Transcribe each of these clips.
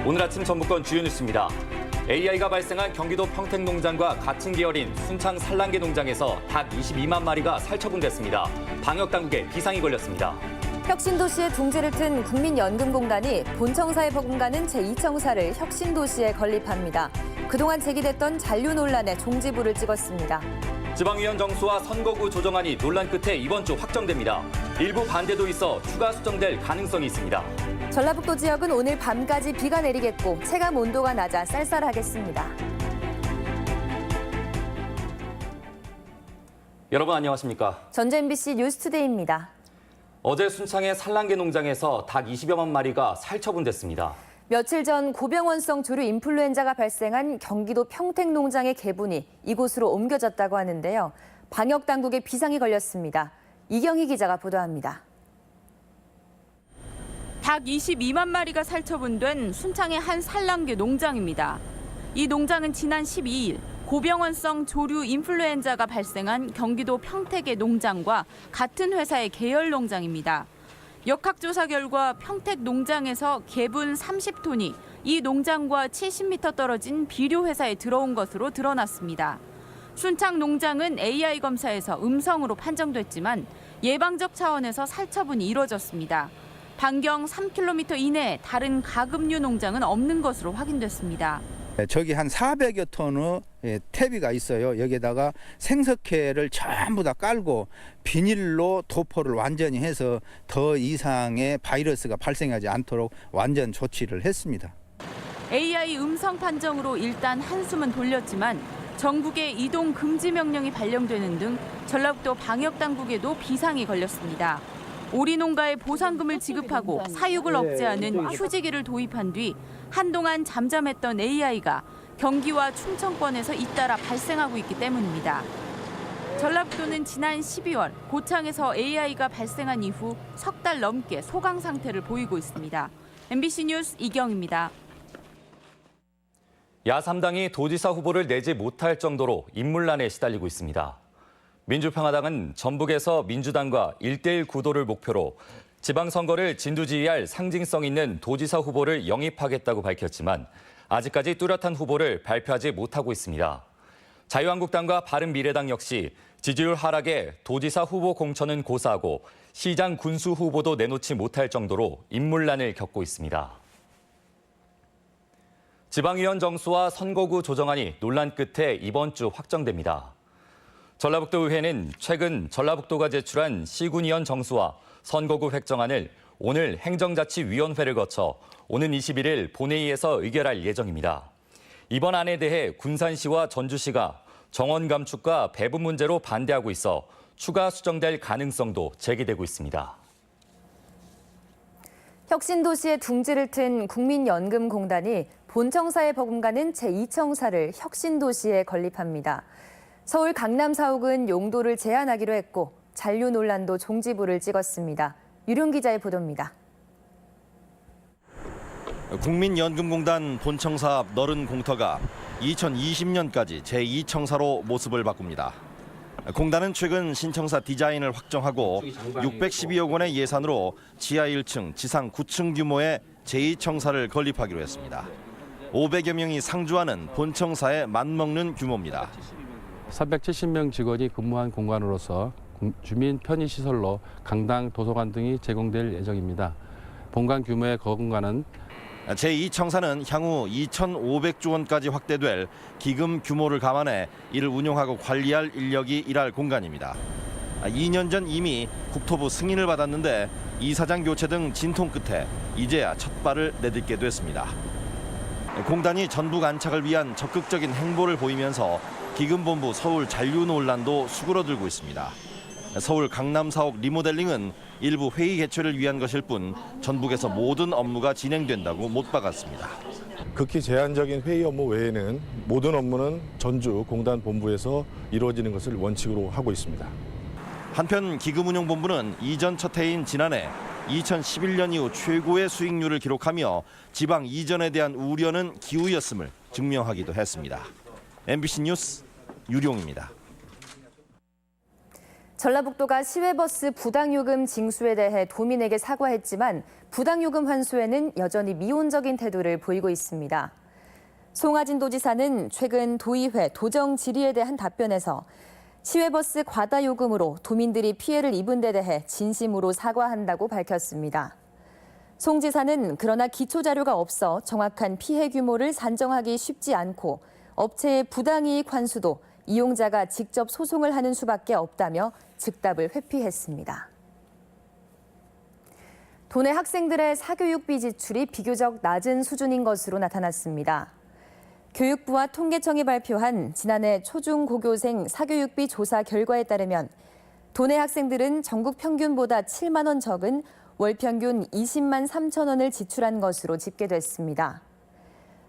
오늘 아침 전북권 주요 뉴스입니다. AI가 발생한 경기도 평택농장과 같은 계열인 순창 산란계 농장에서 닭 22만 마리가 살처분됐습니다. 방역당국에 비상이 걸렸습니다. 혁신도시의 둥지를 튼 국민연금공단이 본청사에 버금가는 제2청사를 혁신도시에 건립합니다. 그동안 제기됐던 잔류 논란에 종지부를 찍었습니다. 지방위원 정수와 선거구 조정안이 논란 끝에 이번 주 확정됩니다. 일부 반대도 있어 추가 수정될 가능성이 있습니다. 전라북도 지역은 오늘 밤까지 비가 내리겠고 체감 온도가 낮아 쌀쌀하겠습니다. 여러분 안녕하십니까? 전주 MBC 뉴스투데이입니다. 어제 순창의 산란계 농장에서 닭 20여만 마리가 살처분됐습니다. 며칠 전 고병원성 조류 인플루엔자가 발생한 경기도 평택농장의 개분이 이곳으로 옮겨졌다고 하는데요. 방역당국에 비상이 걸렸습니다. 이경희 기자가 보도합니다. 닭 22만 마리가 살처분된 순창의 한 산란계 농장입니다. 이 농장은 지난 12일 고병원성 조류 인플루엔자가 발생한 경기도 평택의 농장과 같은 회사의 계열 농장입니다. 역학조사 결과 평택 농장에서 개분 30톤이 이 농장과 70m 떨어진 비료 회사에 들어온 것으로 드러났습니다. 순창 농장은 AI 검사에서 음성으로 판정됐지만 예방적 차원에서 살처분이 이뤄졌습니다. 반경 3km 이내에 다른 가금류 농장은 없는 것으로 확인됐습니다. 저기 한 400여 톤의 퇴비가 있어요. 여기에다가 생석회를 전부 다 깔고 비닐로 도포를 완전히 해서 더 이상의 바이러스가 발생하지 않도록 완전 조치를 했습니다. AI 음성 판정으로 일단 한숨은 돌렸지만 전국에 이동 금지 명령이 발령되는 등 전라북도 방역당국에도 비상이 걸렸습니다. 오리 농가에 보상금을 지급하고 사육을 억제하는 휴지기를 도입한 뒤 한동안 잠잠했던 AI가 경기와 충청권에서 잇따라 발생하고 있기 때문입니다. 전라북도는 지난 12월 고창에서 AI가 발생한 이후 석 달 넘게 소강 상태를 보이고 있습니다. MBC 뉴스 이경입니다. 야3당이 도지사 후보를 내지 못할 정도로 인물난에 시달리고 있습니다. 민주평화당은 전북에서 민주당과 1대1 구도를 목표로 지방선거를 진두지휘할 상징성 있는 도지사 후보를 영입하겠다고 밝혔지만 아직까지 뚜렷한 후보를 발표하지 못하고 있습니다. 자유한국당과 바른미래당 역시 지지율 하락에 도지사 후보 공천은 고사하고 시장 군수 후보도 내놓지 못할 정도로 인물난을 겪고 있습니다. 지방위원 정수와 선거구 조정안이 논란 끝에 이번 주 확정됩니다. 전라북도 의회는 최근 전라북도가 제출한 시군위원 정수와 선거구 획정안을 오늘 행정자치위원회를 거쳐 오는 21일 본회의에서 의결할 예정입니다. 이번 안에 대해 군산시와 전주시가 정원 감축과 배분 문제로 반대하고 있어 추가 수정될 가능성도 제기되고 있습니다. 혁신도시의 둥지를 튼 국민연금공단이 본청사에 버금가는 제2청사를 혁신도시에 건립합니다. 서울 강남 사옥은 용도를 제한하기로 했고 잔류 논란도 종지부를 찍었습니다. 유룡 기자의 보도입니다. 국민연금공단 본청사 앞 너른 공터가 2020년까지 제2청사로 모습을 바꿉니다. 공단은 최근 신청사 디자인을 확정하고 612억 원의 예산으로 지하 1층, 지상 9층 규모의 제2청사를 건립하기로 했습니다. 500여 명이 상주하는 본청사에 맞먹는 규모입니다. 370명 직원이 근무한 공간으로서 주민 편의시설로 강당, 도서관 등이 제공될 예정입니다. 본관 규모의 공간은 제2청사는 향후 2,500조 원까지 확대될 기금 규모를 감안해 이를 운영하고 관리할 인력이 일할 공간입니다. 2년 전 이미 국토부 승인을 받았는데 이사장 교체 등 진통 끝에 이제야 첫 발을 내딛게 됐습니다. 공단이 전북 안착을 위한 적극적인 행보를 보이면서 기금본부 서울 잔류 논란도 수그러들고 있습니다. 서울 강남 사옥 리모델링은 일부 회의 개최를 위한 것일 뿐 전북에서 모든 업무가 진행된다고 못 박았습니다. 극히 제한적인 회의 업무 외에는 모든 업무는 전주 공단 본부에서 이루어지는 것을 원칙으로 하고 있습니다. 한편 기금운용본부는 이전 첫 해인 지난해 2011년 이후 최고의 수익률을 기록하며 지방 이전에 대한 우려는 기우였음을 증명하기도 했습니다. MBC 뉴스 유룡입니다. 전라북도가 시외버스 부당요금 징수에 대해 도민에게 사과했지만 부당요금 환수에는 여전히 미온적인 태도를 보이고 있습니다. 송하진 도지사는 최근 도의회 도정 질의에 대한 답변에서 시외버스 과다 요금으로 도민들이 피해를 입은 데 대해 진심으로 사과한다고 밝혔습니다. 송 지사는 그러나 기초 자료가 없어 정확한 피해 규모를 산정하기 쉽지 않고 업체의 부당이익 환수도 이용자가 직접 소송을 하는 수밖에 없다며 즉답을 회피했습니다. 도내 학생들의 사교육비 지출이 비교적 낮은 수준인 것으로 나타났습니다. 교육부와 통계청이 발표한 지난해 초중고교생 사교육비 조사 결과에 따르면 도내 학생들은 전국 평균보다 7만 원 적은 월 평균 20만 3천 원을 지출한 것으로 집계됐습니다.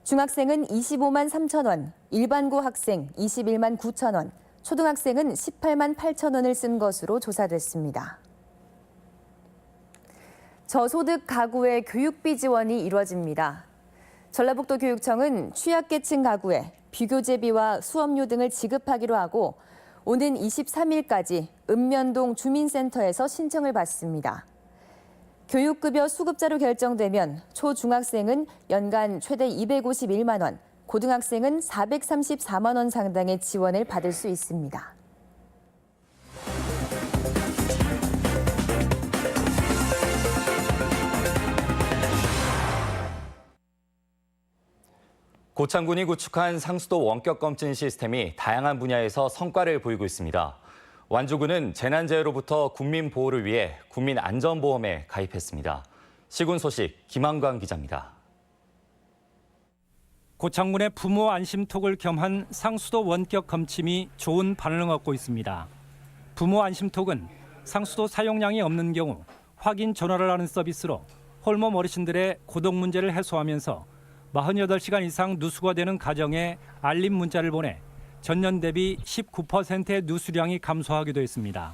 중학생은 25만 3천 원, 일반고 학생 21만 9천 원, 초등학생은 18만 8천 원을 쓴 것으로 조사됐습니다. 저소득 가구의 교육비 지원이 이루어집니다. 전라북도 교육청은 취약계층 가구에 비교재비와 수업료 등을 지급하기로 하고 오는 23일까지 읍면동 주민센터에서 신청을 받습니다. 교육급여 수급자로 결정되면 초중학생은 연간 최대 251만 원, 고등학생은 434만 원 상당의 지원을 받을 수 있습니다. 고창군이 구축한 상수도 원격검진 시스템이 다양한 분야에서 성과를 보이고 있습니다. 완주군은 재난재해로부터 국민 보호를 위해 국민안전보험에 가입했습니다. 시군 소식 김한광 기자입니다. 고창군의 부모 안심톡을 겸한 상수도 원격 검침이 좋은 반응을 얻고 있습니다. 부모 안심톡은 상수도 사용량이 없는 경우 확인 전화를 하는 서비스로 홀몸 어르신들의 고독 문제를 해소하면서 48시간 이상 누수가 되는 가정에 알림 문자를 보내 전년 대비 19%의 누수량이 감소하기도 했습니다.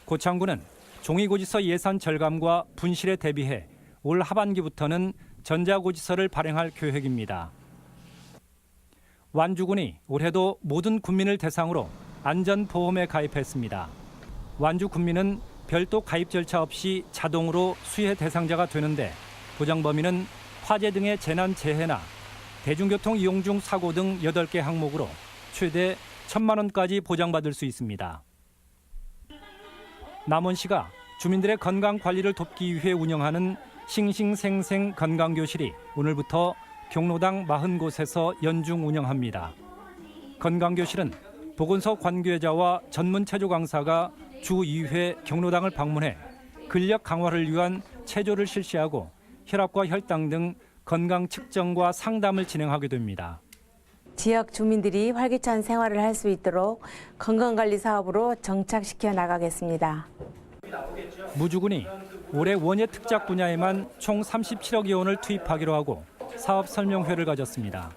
고창군은 종이고지서 예산 절감과 분실에 대비해 올 하반기부터는 전자고지서를 발행할 계획입니다. 완주군이 올해도 모든 군민을 대상으로 안전보험에 가입했습니다. 완주 군민은 별도 가입 절차 없이 자동으로 수혜 대상자가 되는데 보장 범위는 화재 등의 재난 재해나 대중교통 이용 중 사고 등 8개 항목으로 최대 1,000만 원까지 보장받을 수 있습니다. 남원시가 주민들의 건강 관리를 돕기 위해 운영하는 싱싱생생 건강교실이 오늘부터 경로당 40곳에서 연중 운영합니다. 건강교실은 보건소 관계자와 전문 체조 강사가 주 2회 경로당을 방문해 근력 강화를 위한 체조를 실시하고 혈압과 혈당 등 건강 측정과 상담을 진행하게 됩니다. 지역 주민들이 활기찬 생활을 할 수 있도록 건강관리 사업으로 정착시켜 나가겠습니다. 무주군이 올해 원예 특작 분야에만 총 37억여 원을 투입하기로 하고 사업 설명회를 가졌습니다.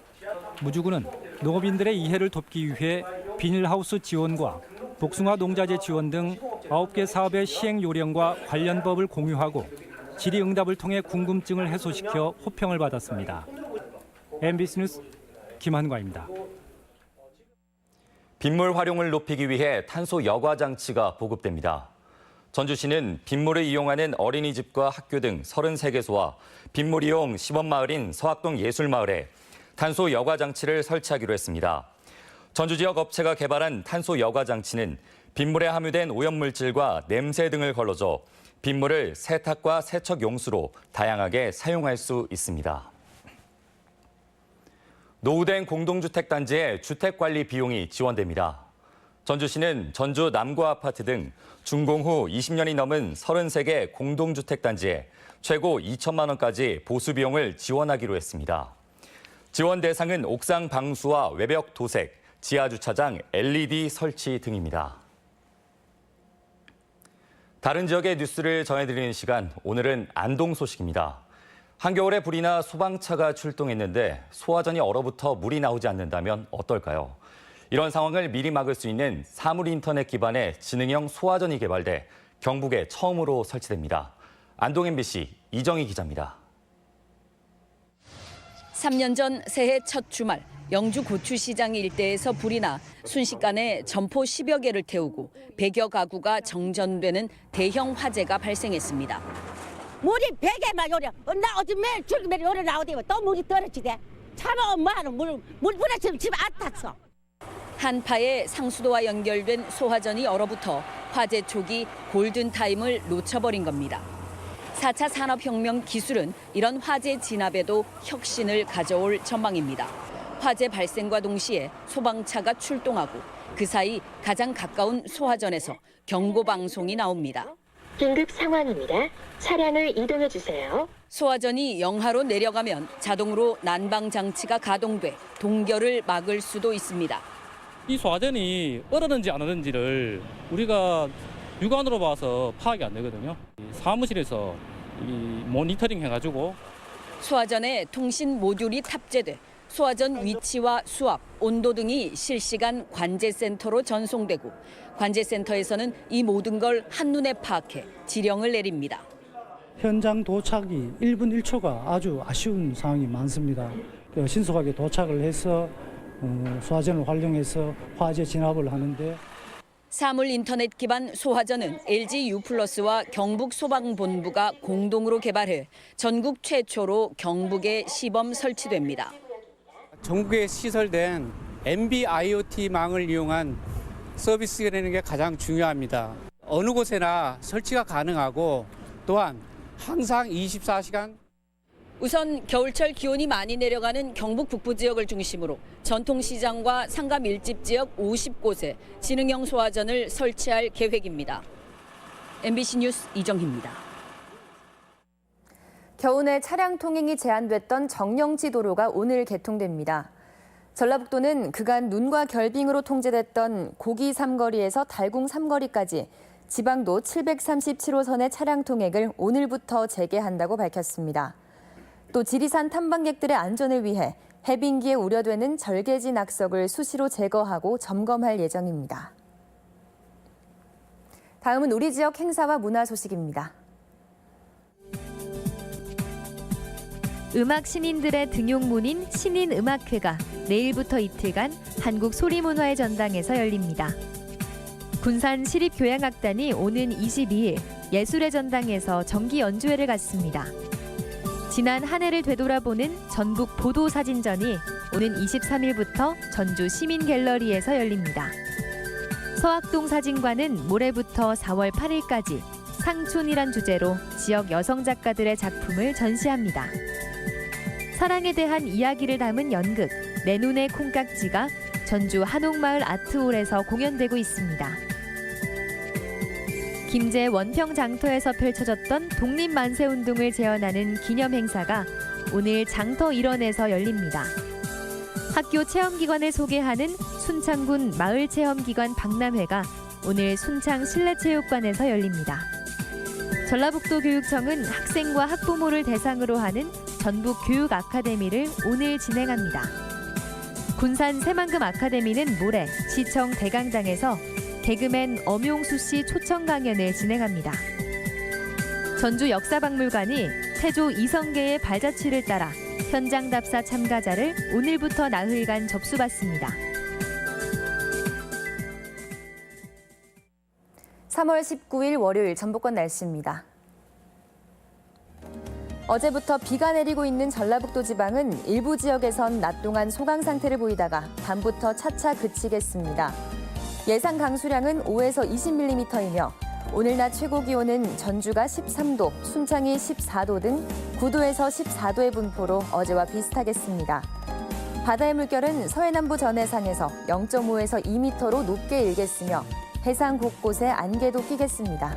무주군은 농업인들의 이해를 돕기 위해 비닐하우스 지원과 복숭아 농자재 지원 등 9개 사업의 시행 요령과 관련 법을 공유하고 질의응답을 통해 궁금증을 해소시켜 호평을 받았습니다. MBC 뉴스 김한과입니다. 빗물 활용을 높이기 위해 탄소 여과 장치가 보급됩니다. 전주시는 빗물을 이용하는 어린이집과 학교 등 33개소와 빗물 이용 시범마을인 서학동 예술마을에 탄소 여과 장치를 설치하기로 했습니다. 전주 지역 업체가 개발한 탄소 여과 장치는 빗물에 함유된 오염물질과 냄새 등을 걸러줘 빗물을 세탁과 세척 용수로 다양하게 사용할 수 있습니다. 노후된 공동주택 단지의 주택관리 비용이 지원됩니다. 전주시는 전주 남구 아파트 등 준공 후 20년이 넘은 33개 공동주택 단지에 최고 2천만 원까지 보수 비용을 지원하기로 했습니다. 지원 대상은 옥상 방수와 외벽 도색, 지하 주차장 LED 설치 등입니다. 다른 지역의 뉴스를 전해드리는 시간, 오늘은 안동 소식입니다. 한겨울에 불이나 소방차가 출동했는데 소화전이 얼어붙어 물이 나오지 않는다면 어떨까요? 이런 상황을 미리 막을 수 있는 사물 인터넷 기반의 지능형 소화전이 개발돼 경북에 처음으로 설치됩니다. 안동 MBC 이정희 기자입니다. 3년 전 새해 첫 주말 영주 고추시장 일대에서 불이 나 순식간에 점포 10여 개를 태우고 100여 가구가 정전되는 대형 화재가 발생했습니다. 물이 100개만 요래. 나 어제 매일 출근매일 요래 나오대요. 또 물이 떨어지대. 차가 엄마는 물 부러지면 집에 안 탔어. 한파에 상수도와 연결된 소화전이 얼어붙어 화재 초기 골든타임을 놓쳐버린 겁니다. 4차 산업혁명 기술은 이런 화재 진압에도 혁신을 가져올 전망입니다. 화재 발생과 동시에 소방차가 출동하고 그 사이 가장 가까운 소화전에서 경고방송이 나옵니다. 긴급 상황입니다. 차량을 이동해 주세요. 소화전이 영하로 내려가면 자동으로 난방장치가 가동돼 동결을 막을 수도 있습니다. 이 소화전이 얼었는지 안 얼었는지를 우리가 육안으로 봐서 파악이 안 되거든요. 사무실에서 모니터링 해가지고 소화전에 통신 모듈이 탑재돼 소화전 위치와 수압, 온도 등이 실시간 관제센터로 전송되고 관제센터에서는 이 모든 걸 한눈에 파악해 지령을 내립니다. 현장 도착이 1분 1초가 아주 아쉬운 상황이 많습니다. 신속하게 도착을 해서 소화전을 활용해서 화재 진압을 하는데 사물 인터넷 기반 소화전은 LG U+와 경북 소방본부가 공동으로 개발해 전국 최초로 경북에 시범 설치됩니다. 전국에 시설된 NB-IoT망을 이용한 서비스라는 게 가장 중요합니다. 어느 곳에나 설치가 가능하고 또한 항상 24시간 우선 겨울철 기온이 많이 내려가는 경북 북부 지역을 중심으로 전통시장과 상가 밀집 지역 50곳에 지능형 소화전을 설치할 계획입니다. MBC 뉴스 이정희입니다. 겨우내 차량 통행이 제한됐던 정령지 도로가 오늘 개통됩니다. 전라북도는 그간 눈과 결빙으로 통제됐던 고기 삼거리에서 달궁 삼거리까지 지방도 737호선의 차량 통행을 오늘부터 재개한다고 밝혔습니다. 또 지리산 탐방객들의 안전을 위해 해빙기에 우려되는 절개지 낙석을 수시로 제거하고 점검할 예정입니다. 다음은 우리 지역 행사와 문화 소식입니다. 음악 신인들의 등용문인 신인음악회가 내일부터 이틀간 한국 소리문화의 전당에서 열립니다. 군산 시립교향악단이 오는 22일 예술의 전당에서 정기 연주회를 갖습니다. 지난 한 해를 되돌아보는 전북 보도사진전이 오는 23일부터 전주 시민갤러리에서 열립니다. 서학동 사진관은 모레부터 4월 8일까지 상촌이란 주제로 지역 여성 작가들의 작품을 전시합니다. 사랑에 대한 이야기를 담은 연극 내 눈의 콩깍지가 전주 한옥마을 아트홀에서 공연되고 있습니다. 김제 원평장터에서 펼쳐졌던 독립만세운동을 재현하는 기념행사가 오늘 장터 일원에서 열립니다. 학교 체험기관을 소개하는 순창군 마을체험기관 박람회가 오늘 순창 실내체육관에서 열립니다. 전라북도 교육청은 학생과 학부모를 대상으로 하는 전북교육 아카데미를 오늘 진행합니다. 군산 새만금 아카데미는 모레 시청 대강당에서 개그맨 엄용수 씨 초청 강연을 진행합니다. 전주 역사박물관이 태조 이성계의 발자취를 따라 현장 답사 참가자를 오늘부터 나흘간 접수받습니다. 3월 19일 월요일 전북권 날씨입니다. 어제부터 비가 내리고 있는 전라북도 지방은 일부 지역에선 낮 동안 소강 상태를 보이다가 밤부터 차차 그치겠습니다. 예상 강수량은 5에서 20mm이며 오늘 낮 최고 기온은 전주가 13도, 순창이 14도 등 9도에서 14도의 분포로 어제와 비슷하겠습니다. 바다의 물결은 서해남부 전해상에서 0.5에서 2m로 높게 일겠으며 해상 곳곳에 안개도 끼겠습니다.